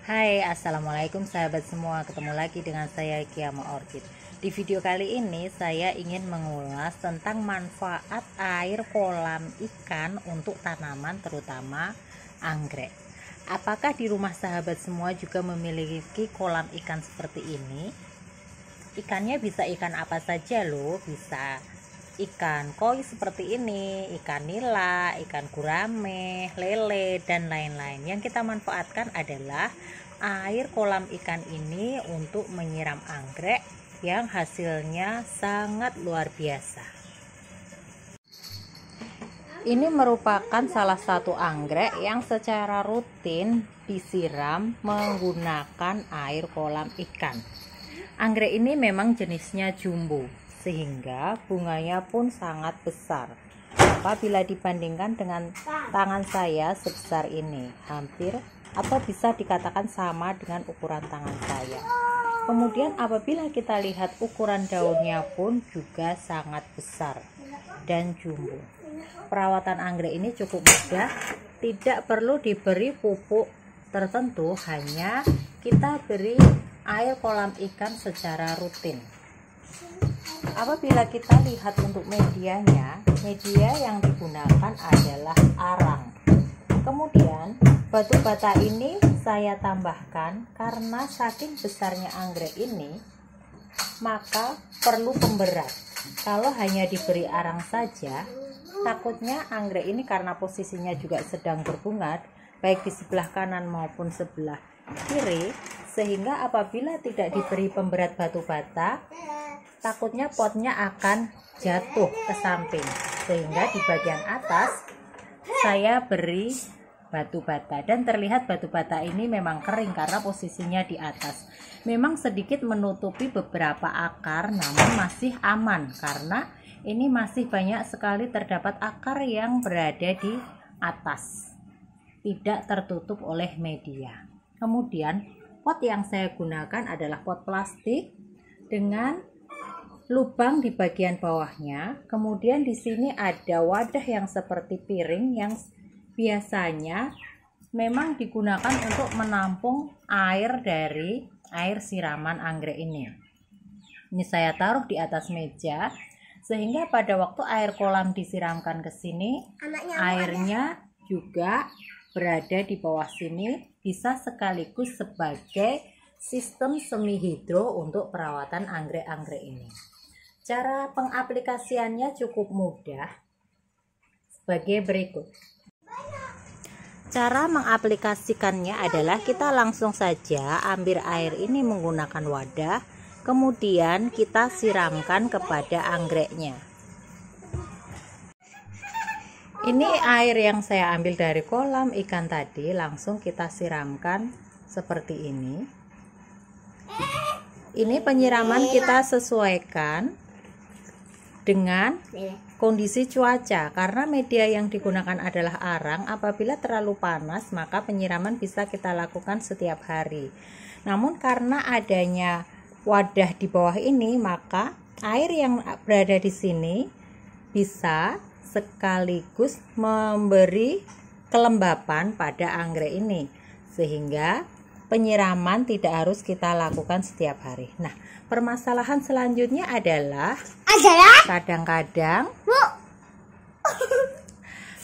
Hai, assalamualaikum sahabat semua, ketemu lagi dengan saya Kiama Orchid. Di video kali ini saya ingin mengulas tentang manfaat air kolam ikan untuk tanaman, terutama anggrek. Apakah di rumah sahabat semua juga memiliki kolam ikan seperti ini? Ikannya bisa ikan apa saja loh, bisa ikan koi seperti ini, ikan nila, ikan gurame, lele, dan lain-lain. Yang kita manfaatkan adalah air kolam ikan ini untuk menyiram anggrek yang hasilnya sangat luar biasa. Ini merupakan salah satu anggrek yang secara rutin disiram menggunakan air kolam ikan. Anggrek ini memang jenisnya jumbo, sehingga bunganya pun sangat besar. Apabila dibandingkan dengan tangan saya sebesar ini, hampir atau bisa dikatakan sama dengan ukuran tangan saya. Kemudian apabila kita lihat ukuran daunnya pun juga sangat besar dan jumbo. Perawatan anggrek ini cukup mudah, tidak perlu diberi pupuk tertentu, hanya kita beri air kolam ikan secara rutin. Apabila kita lihat untuk medianya, media yang digunakan adalah arang. Kemudian batu bata ini saya tambahkan karena saking besarnya anggrek ini, maka perlu pemberat. Kalau hanya diberi arang saja, takutnya anggrek ini karena posisinya juga sedang berbunga, baik di sebelah kanan maupun sebelah kiri, sehingga apabila tidak diberi pemberat batu bata, takutnya potnya akan jatuh ke samping, sehingga di bagian atas saya beri batu bata, dan terlihat batu bata ini memang kering karena posisinya di atas. Memang sedikit menutupi beberapa akar, namun masih aman karena ini masih banyak sekali terdapat akar yang berada di atas, tidak tertutup oleh media. Kemudian pot yang saya gunakan adalah pot plastik dengan lubang di bagian bawahnya. Kemudian di sini ada wadah yang seperti piring yang biasanya memang digunakan untuk menampung air dari air siraman anggrek ini. Ini saya taruh di atas meja sehingga pada waktu air kolam disiramkan ke sini, airnya juga berada di bawah sini, bisa sekaligus sebagai sistem semi hidro untuk perawatan anggrek-anggrek ini. Cara pengaplikasiannya cukup mudah sebagai berikut. Cara mengaplikasikannya adalah kita langsung saja ambil air ini menggunakan wadah, kemudian kita siramkan kepada anggreknya. Ini air yang saya ambil dari kolam ikan tadi, langsung kita siramkan seperti ini. Ini penyiraman kita sesuaikan dengan kondisi cuaca, karena media yang digunakan adalah arang. Apabila terlalu panas, maka penyiraman bisa kita lakukan setiap hari. Namun karena adanya wadah di bawah ini, maka air yang berada di sini bisa sekaligus memberi kelembapan pada anggrek ini, sehingga penyiraman tidak harus kita lakukan setiap hari. Nah, permasalahan selanjutnya adalah kadang-kadang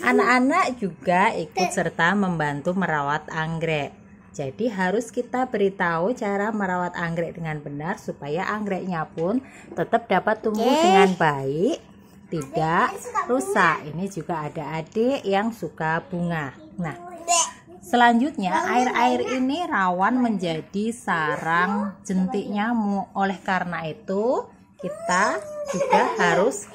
anak-anak juga ikut serta membantu merawat anggrek. Jadi harus kita beritahu cara merawat anggrek dengan benar supaya anggreknya pun tetap dapat tumbuh dengan baik, tidak rusak. Ini juga ada adik yang suka bunga. Nah, selanjutnya air-air ini rawan menjadi sarang jentik nyamuk. Oleh karena itu kita juga harus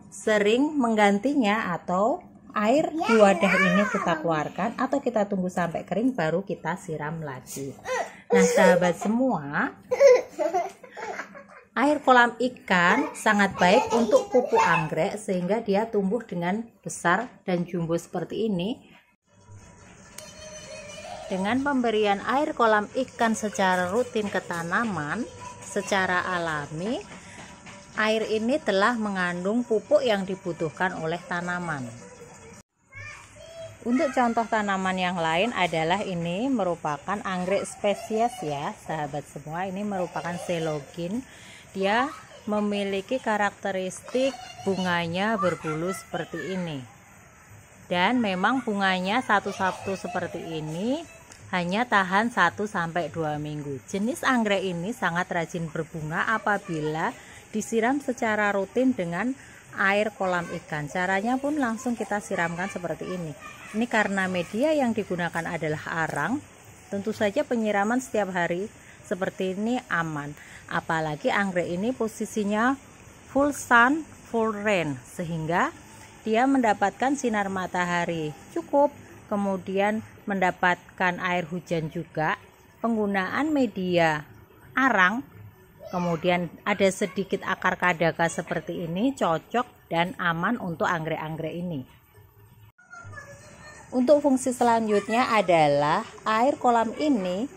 sering menggantinya, atau air di wadah ini kita keluarkan atau kita tunggu sampai kering baru kita siram lagi. Nah sahabat semua, air kolam ikan sangat baik untuk pupuk anggrek sehingga dia tumbuh dengan besar dan jumbo seperti ini. Dengan pemberian air kolam ikan secara rutin ke tanaman, secara alami air ini telah mengandung pupuk yang dibutuhkan oleh tanaman. Untuk contoh tanaman yang lain adalah ini merupakan anggrek spesies ya sahabat semua. Ini merupakan Coelogin. Dia memiliki karakteristik bunganya berbulu seperti ini. Dan memang bunganya satu-satu seperti ini hanya tahan 1-2 minggu. Jenis anggrek ini sangat rajin berbunga apabila disiram secara rutin dengan air kolam ikan. Caranya pun langsung kita siramkan seperti ini. Ini karena media yang digunakan adalah arang, tentu saja penyiraman setiap hari seperti ini aman. Apalagi anggrek ini posisinya full sun, full rain, sehingga dia mendapatkan sinar matahari cukup, kemudian mendapatkan air hujan juga. Penggunaan media arang, kemudian ada sedikit akar kadaka seperti ini, cocok dan aman untuk anggrek-anggrek ini. Untuk fungsi selanjutnya adalah air kolam ini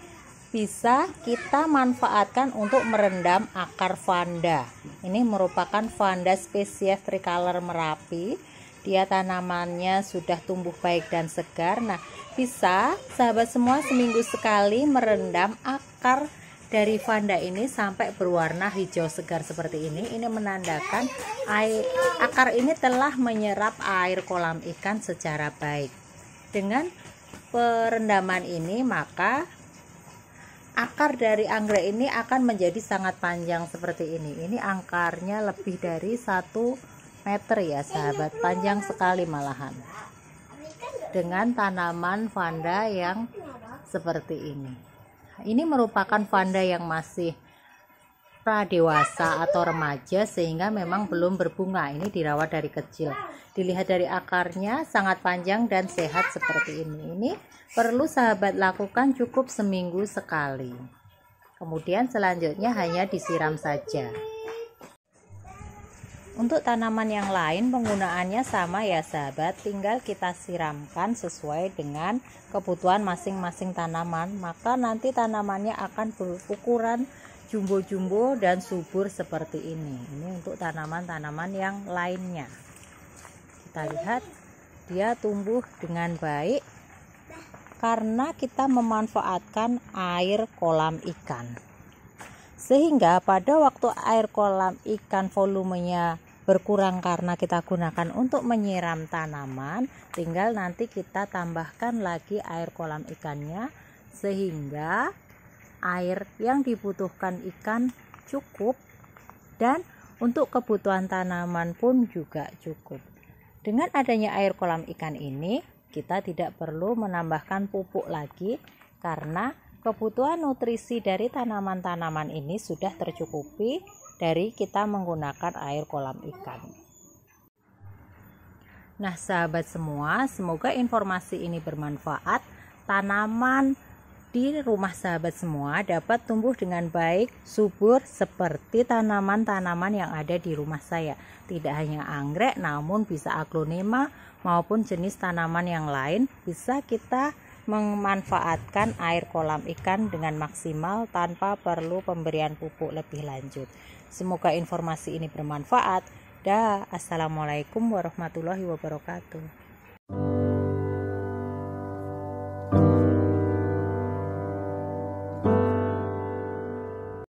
bisa kita manfaatkan untuk merendam akar vanda. Ini merupakan vanda spesies tricolor Merapi. Dia tanamannya sudah tumbuh baik dan segar. Nah, bisa sahabat semua seminggu sekali merendam akar dari vanda ini sampai berwarna hijau segar seperti ini. Ini menandakan akar ini telah menyerap air kolam ikan secara baik. Dengan perendaman ini maka akar dari anggrek ini akan menjadi sangat panjang seperti ini. Ini akarnya lebih dari 1 meter ya sahabat, panjang sekali malahan. Dengan tanaman vanda yang seperti ini. Ini merupakan vanda yang masih pradewasa atau remaja sehingga memang belum berbunga. Ini dirawat dari kecil. Dilihat dari akarnya sangat panjang dan sehat seperti ini. Ini perlu sahabat lakukan cukup seminggu sekali. Kemudian selanjutnya hanya disiram saja. Untuk tanaman yang lain penggunaannya sama ya sahabat, tinggal kita siramkan sesuai dengan kebutuhan masing-masing tanaman, maka nanti tanamannya akan berukuran jumbo-jumbo dan subur seperti ini. Ini untuk tanaman-tanaman yang lainnya. Kita lihat dia tumbuh dengan baik karena kita memanfaatkan air kolam ikan. Sehingga pada waktu air kolam ikan volumenya berkurang karena kita gunakan untuk menyiram tanaman, tinggal nanti kita tambahkan lagi air kolam ikannya sehingga air yang dibutuhkan ikan cukup dan untuk kebutuhan tanaman pun juga cukup. Dengan adanya air kolam ikan ini kita tidak perlu menambahkan pupuk lagi karena kebutuhan nutrisi dari tanaman-tanaman ini sudah tercukupi dari kita menggunakan air kolam ikan. Nah sahabat semua, semoga informasi ini bermanfaat. Tanaman di rumah sahabat semua dapat tumbuh dengan baik, subur seperti tanaman-tanaman yang ada di rumah saya. Tidak hanya anggrek, namun bisa aglonema maupun jenis tanaman yang lain. Bisa kita memanfaatkan air kolam ikan dengan maksimal tanpa perlu pemberian pupuk lebih lanjut. Semoga informasi ini bermanfaat. Assalamualaikum warahmatullahi wabarakatuh.